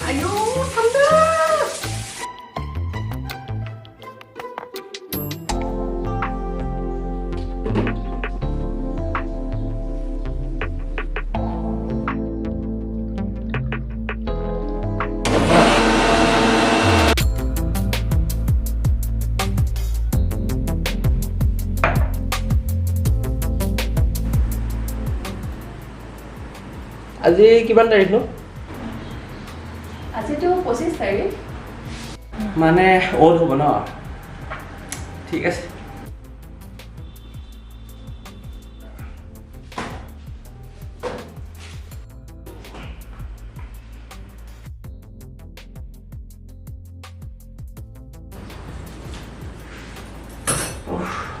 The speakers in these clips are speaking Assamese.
아유, 산다! আজি কিমান তাৰিখ নো? আজিতো 25 তাৰিখ মানে অল হ'ব ন? ঠিক আছে।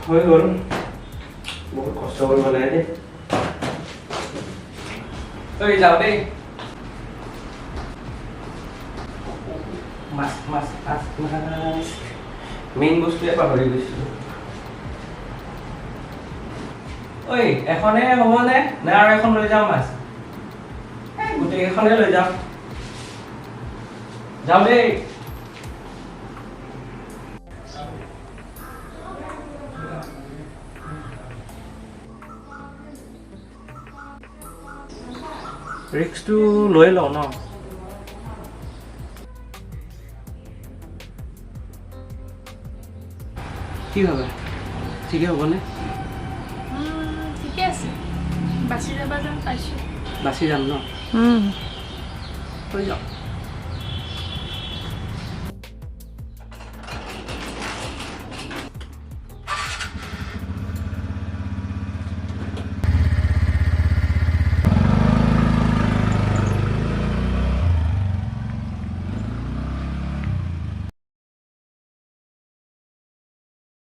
হৈ গ'ল, বহুত কষ্ট কৰিব লাগে দেই। ঐ যাওঁ দেই। মাছ মাছ মাছ মাছ মেইন বস্তুৱে পাহৰি গৈছিলোঁ। ঐ এখনে হ'বনে নে আৰু এখন লৈ যাওঁ মাছ? গোটেইকেইখনে লৈ যাওঁ। যাওঁ দেই। ৰিক্সটো লৈ লওঁ ন? কি ভাবে ঠিকে হ'বনে? ঠিকে আছে, বাছি যাবা যেন পাইছোঁ। বাছি যাম ন? হৈ যাওঁ।